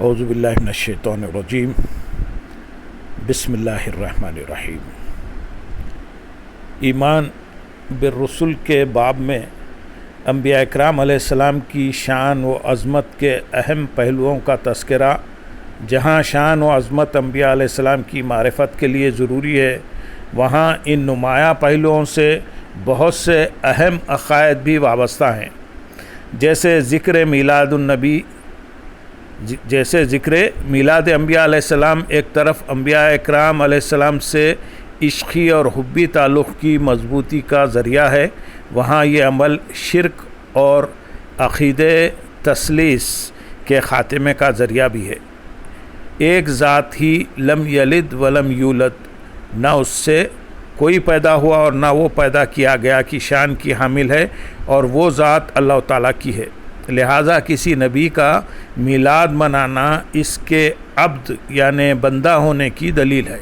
اعوذ باللہ من الشیطان الرجیم بسم اللہ الرحمن الرحیم۔ ایمان بالرسل کے باب میں انبیاء اکرام علیہ السلام کی شان و عظمت کے اہم پہلوؤں کا تذکرہ۔ جہاں شان و عظمت انبیاء علیہ السلام کی معرفت کے لیے ضروری ہے، وہاں ان نمایاں پہلوؤں سے بہت سے اہم عقائد بھی وابستہ ہیں، جیسے ذکر میلاد انبیاء علیہ السلام ایک طرف انبیاء اکرام علیہ السلام سے عشقی اور حبی تعلق کی مضبوطی کا ذریعہ ہے، وہاں یہ عمل شرک اور عقیدہ تثلیث کے خاتمے کا ذریعہ بھی ہے۔ ایک ذات ہی لم یلد ولم یولد، نہ اس سے کوئی پیدا ہوا اور نہ وہ پیدا کیا گیا کی شان کی حامل ہے، اور وہ ذات اللہ تعالیٰ کی ہے۔ لہٰذا کسی نبی کا میلاد منانا اس کے عبد یعنی بندہ ہونے کی دلیل ہے۔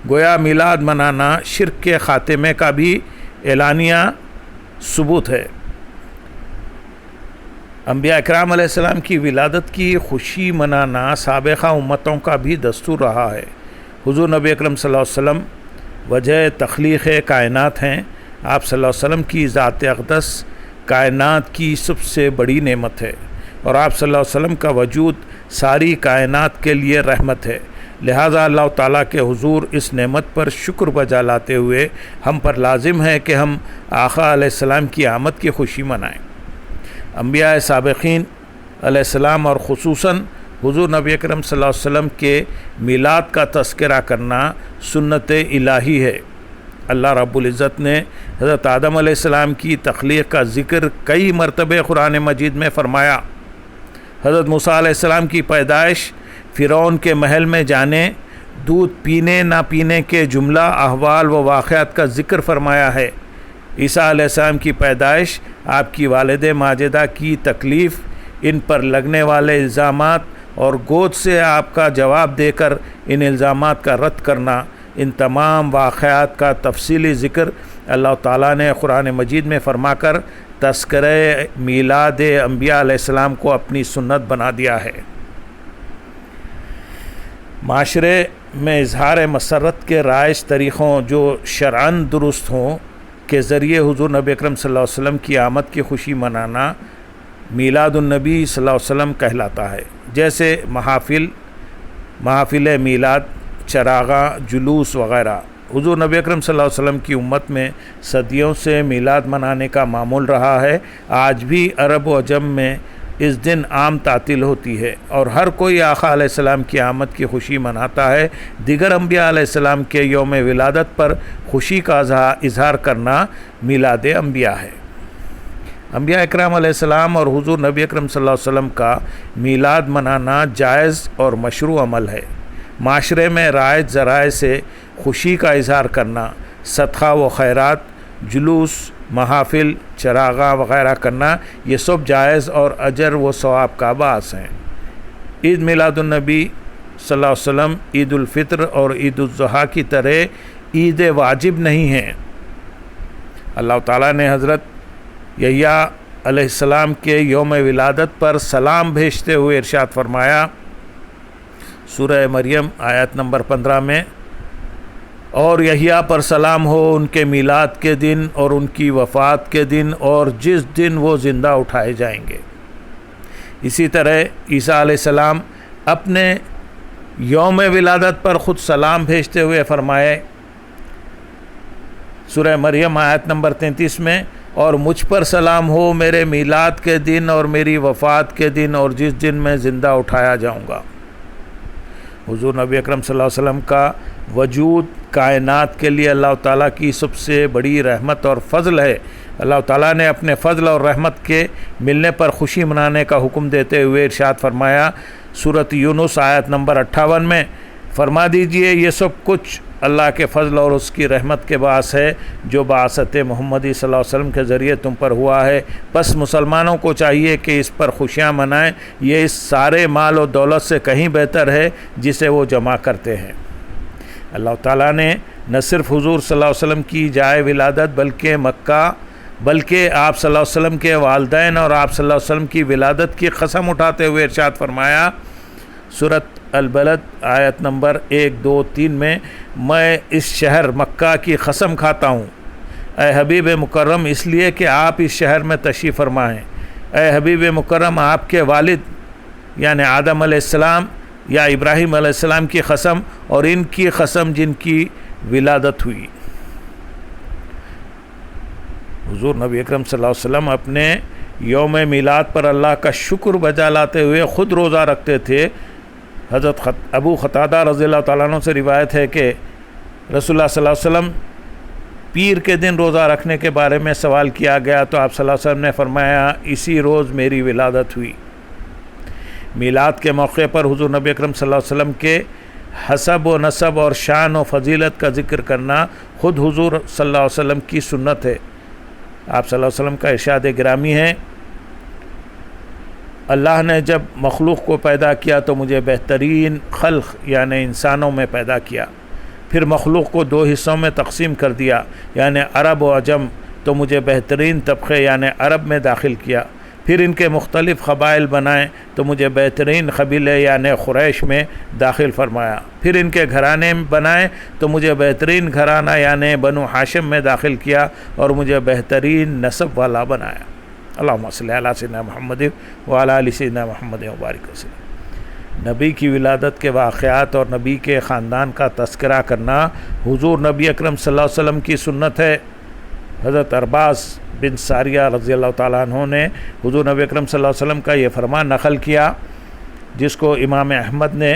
گویا میلاد منانا شرک کے خاتمے کا بھی اعلانیہ ثبوت ہے۔ انبیاء اکرام علیہ السلام کی ولادت کی خوشی منانا سابقہ امتوں کا بھی دستور رہا ہے۔ حضور نبی اکرم صلی اللہ علیہ وسلم وجہ تخلیق کائنات ہیں۔ آپ صلی اللہ علیہ وسلم کی ذات اقدس کائنات کی سب سے بڑی نعمت ہے، اور آپ صلی اللہ علیہ وسلم کا وجود ساری کائنات کے لیے رحمت ہے۔ لہٰذا اللہ تعالیٰ کے حضور اس نعمت پر شکر بجا لاتے ہوئے ہم پر لازم ہے کہ ہم آقا علیہ السلام کی آمد کی خوشی منائیں۔ انبیاء سابقین علیہ السلام اور خصوصاً حضور نبی اکرم صلی اللہ علیہ وسلم کے میلاد کا تذکرہ کرنا سنت الہی ہے۔ اللہ رب العزت نے حضرت آدم علیہ السلام کی تخلیق کا ذکر کئی مرتبہ قرآن مجید میں فرمایا۔ حضرت موسیٰ علیہ السلام کی پیدائش، فرعون کے محل میں جانے، دودھ پینے نہ پینے کے جملہ احوال و واقعات کا ذکر فرمایا ہے۔ عیسیٰ علیہ السلام کی پیدائش، آپ کی والد ماجدہ کی تکلیف، ان پر لگنے والے الزامات اور گود سے آپ کا جواب دے کر ان الزامات کا رد کرنا، ان تمام واقعات کا تفصیلی ذکر اللہ تعالیٰ نے قرآن مجید میں فرما کر تذکرہ میلاد انبیاء علیہ السلام کو اپنی سنت بنا دیا ہے۔ معاشرے میں اظہار مسرت کے رائج طریقوں جو شرعاً درست ہوں کے ذریعے حضور نبی اکرم صلی اللہ علیہ وسلم کی آمد کی خوشی منانا میلاد النبی صلی اللہ علیہ وسلم کہلاتا ہے، جیسے محافل میلاد، چراغاں، جلوس وغیرہ۔ حضور نبی اکرم صلی اللہ علیہ وسلم کی امت میں صدیوں سے میلاد منانے کا معمول رہا ہے۔ آج بھی عرب و عجم میں اس دن عام تعطیل ہوتی ہے، اور ہر کوئی آقا علیہ السلام کی آمد کی خوشی مناتا ہے۔ دیگر انبیاء علیہ السلام کے یوم ولادت پر خوشی کا اظہار کرنا میلاد انبیاء ہے۔ انبیاء اکرام علیہ السلام اور حضور نبی اکرم صلی اللہ علیہ وسلم کا میلاد منانا جائز اور مشروع عمل ہے۔ معاشرے میں رائج ذرائع سے خوشی کا اظہار کرنا، صدقہ و خیرات، جلوس، محافل، چراغاں وغیرہ کرنا، یہ سب جائز اور اجر و ثواب کا باعث ہیں۔ عید میلاد النبی صلی اللہ علیہ وسلم عید الفطر اور عید الاضحیٰ کی طرح عید واجب نہیں ہیں۔ اللہ تعالیٰ نے حضرت یحییٰ علیہ السلام کے یوم ولادت پر سلام بھیجتے ہوئے ارشاد فرمایا، سورہ مریم آیت نمبر 15 میں، اور یحییٰ پر سلام ہو ان کے میلاد کے دن اور ان کی وفات کے دن اور جس دن وہ زندہ اٹھائے جائیں گے۔ اسی طرح عیسیٰ علیہ السلام اپنے یوم ولادت پر خود سلام بھیجتے ہوئے فرمائے، سورہ مریم آیت نمبر 33 میں، اور مجھ پر سلام ہو میرے میلاد کے دن اور میری وفات کے دن اور جس دن میں زندہ اٹھایا جاؤں گا۔ حضور نبی اکرم صلی اللہ علیہ وسلم کا وجود کائنات کے لیے اللہ تعالیٰ کی سب سے بڑی رحمت اور فضل ہے۔ اللہ تعالیٰ نے اپنے فضل اور رحمت کے ملنے پر خوشی منانے کا حکم دیتے ہوئے ارشاد فرمایا، سورۃ یونس آیت نمبر 58 میں، فرما دیجئے یہ سب کچھ اللہ کے فضل اور اس کی رحمت کے باعث ہے جو بعثت محمدی صلی اللہ علیہ وسلم کے ذریعے تم پر ہوا ہے، پس مسلمانوں کو چاہیے کہ اس پر خوشیاں منائیں، یہ اس سارے مال و دولت سے کہیں بہتر ہے جسے وہ جمع کرتے ہیں۔ اللہ تعالیٰ نے نہ صرف حضور صلی اللہ علیہ وسلم کی جائے ولادت بلکہ آپ صلی اللہ علیہ وسلم کے والدین اور آپ صلی اللہ علیہ وسلم کی ولادت کی قسم اٹھاتے ہوئے ارشاد فرمایا، سورت البلد آیت نمبر 1 2 3 میں میں اس شہر مکہ کی قسم کھاتا ہوں اے حبیب مکرم اس لیے کہ آپ اس شہر میں تشریف فرما ہیں، اے حبیب مکرم آپ کے والد یعنی آدم علیہ السلام یا ابراہیم علیہ السلام کی قسم اور ان کی قسم جن کی ولادت ہوئی۔ حضور نبی اکرم صلی اللہ علیہ وسلم اپنے یوم میلاد پر اللہ کا شکر بجا لاتے ہوئے خود روزہ رکھتے تھے۔ حضرت ابو قتادہ رضی اللہ تعالیٰ عنہ سے روایت ہے کہ رسول اللہ صلی اللہ علیہ وسلم پیر کے دن روزہ رکھنے کے بارے میں سوال کیا گیا تو آپ صلی اللہ علیہ وسلم نے فرمایا اسی روز میری ولادت ہوئی۔ میلاد کے موقع پر حضور نبی اکرم صلی اللہ علیہ وسلم کے حسب و نسب اور شان و فضیلت کا ذکر کرنا خود حضور صلی اللہ علیہ وسلم کی سنت ہے۔ آپ صلی اللہ علیہ وسلم کا ارشاد گرامی ہے، اللہ نے جب مخلوق کو پیدا کیا تو مجھے بہترین خلق یعنی انسانوں میں پیدا کیا، پھر مخلوق کو 2 حصوں میں تقسیم کر دیا یعنی عرب و عجم، تو مجھے بہترین طبقے یعنی عرب میں داخل کیا، پھر ان کے مختلف قبائل بنائے تو مجھے بہترین قبیلے یعنی قریش میں داخل فرمایا، پھر ان کے گھرانے بنائے تو مجھے بہترین گھرانہ یعنی بنو ہاشم میں داخل کیا اور مجھے بہترین نسب والا بنایا۔ اللہم صلی علی سیدنا محمد وعلی آل سیدنا محمد وبارک وسلم۔ نبی کی ولادت کے واقعات اور نبی کے خاندان کا تذکرہ کرنا حضور نبی اکرم صلی اللہ علیہ وسلم کی سنت ہے۔ حضرت عرباس بن ساریہ رضی اللہ تعالیٰ عنہ نے حضور نبی اکرم صلی اللہ علیہ وسلم کا یہ فرمان نقل کیا جس کو امام احمد نے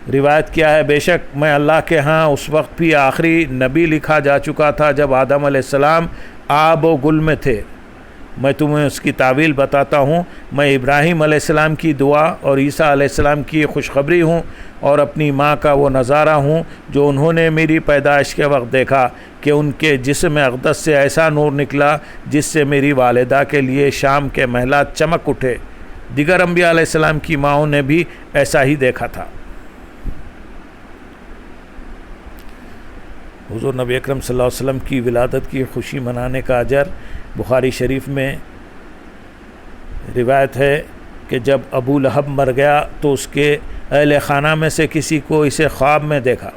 روایت کیا ہے، بے شک میں اللہ کے ہاں اس وقت بھی آخری نبی لکھا جا چکا تھا جب آدم علیہ السلام آب و گل میں تھے۔ میں تمہیں اس کی تعویل بتاتا ہوں، میں ابراہیم علیہ السلام کی دعا اور عیسیٰ علیہ السلام کی خوشخبری ہوں اور اپنی ماں کا وہ نظارہ ہوں جو انہوں نے میری پیدائش کے وقت دیکھا کہ ان کے جسم اقدس سے ایسا نور نکلا جس سے میری والدہ کے لیے شام کے محلات چمک اٹھے۔ دیگر انبیاء علیہ السلام کی ماؤں نے بھی ایسا ہی دیکھا تھا۔ حضور نبی اکرم صلی اللہ علیہ وسلم کی ولادت کی خوشی منانے کا اجر بخاری شریف میں روایت ہے کہ جب ابو لہب مر گیا تو اس کے اہل خانہ میں سے کسی کو اسے خواب میں دیکھا،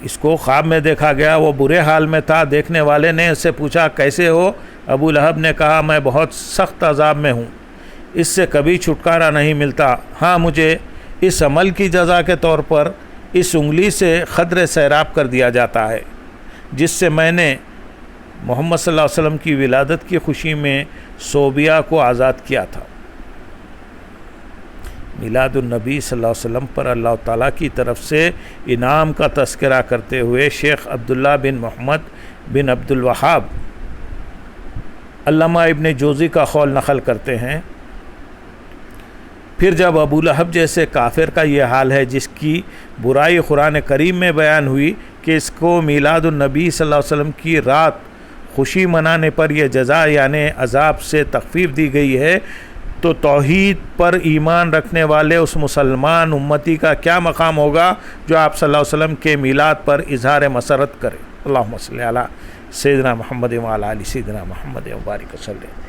اس کو خواب میں دیکھا گیا، وہ برے حال میں تھا۔ دیکھنے والے نے اس سے پوچھا کیسے ہو؟ ابو لہب نے کہا میں بہت سخت عذاب میں ہوں، اس سے کبھی چھٹکارا نہیں ملتا، ہاں مجھے اس عمل کی جزا کے طور پر اس انگلی سے خدر سیراب کر دیا جاتا ہے جس سے میں نے محمد صلی اللہ علیہ وسلم کی ولادت کی خوشی میں صوبیہ کو آزاد کیا تھا۔ میلاد النبی صلی اللہ علیہ وسلم پر اللہ تعالیٰ کی طرف سے انعام کا تذکرہ کرتے ہوئے شیخ عبداللہ بن محمد بن عبد الوہاب علامہ ابن جوزی کا قول نقل کرتے ہیں، پھر جب ابو لہب جیسے کافر کا یہ حال ہے جس کی برائی قرآن کریم میں بیان ہوئی کہ اس کو میلاد النبی صلی اللہ علیہ وسلم کی رات خوشی منانے پر یہ جزا یعنی عذاب سے تخفیف دی گئی ہے، تو توحید پر ایمان رکھنے والے اس مسلمان امتی کا کیا مقام ہوگا جو آپ صلی اللہ علیہ وسلم کے میلاد پر اظہار مسرت کرے۔ اللہم صلی علی سیدنا محمد وعلی آل سیدنا محمد وبارک وسلم۔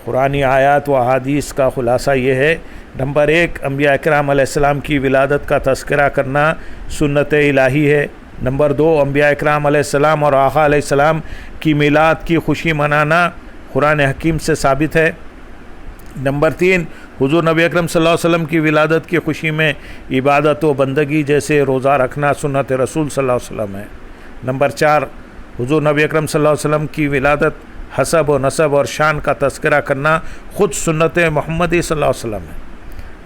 قرآنی آیات و احادیث کا خلاصہ یہ ہے، نمبر 1 انبیاء اکرام علیہ السلام کی ولادت کا تذکرہ کرنا سنت الہی ہے۔ نمبر 2 انبیاء اکرام علیہ السلام اور آقا علیہ السلام کی میلاد کی خوشی منانا قرآن حکیم سے ثابت ہے۔ نمبر 3 حضور نبی اکرم صلی اللہ علیہ وسلم کی ولادت کی خوشی میں عبادت و بندگی جیسے روزہ رکھنا سنت رسول صلی اللہ علیہ وسلم ہے۔ نمبر 4 حضور نبی اکرم صلی اللہ علیہ وسلم کی ولادت حسب و نسب اور شان کا تذکرہ کرنا خود سنت محمدی صلی اللہ علیہ وسلم ہے۔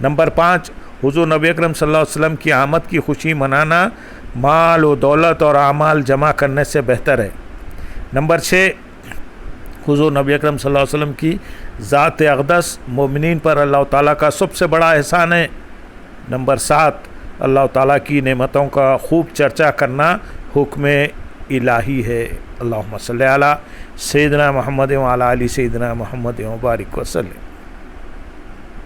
نمبر 5 حضور نبی اکرم صلی اللہ علیہ وسلم کی آمد کی خوشی منانا مال و دولت اور اعمال جمع کرنے سے بہتر ہے۔ نمبر 6 حضور نبی اکرم صلی اللہ علیہ وسلم کی ذات اقدس مومنین پر اللہ تعالیٰ کا سب سے بڑا احسان ہے۔ نمبر 7 اللہ تعالیٰ کی نعمتوں کا خوب چرچا کرنا حکم الہی ہے۔ اللہم صلی علی سیدنا محمد وعلی آل سیدنا محمد وبارک وسلم۔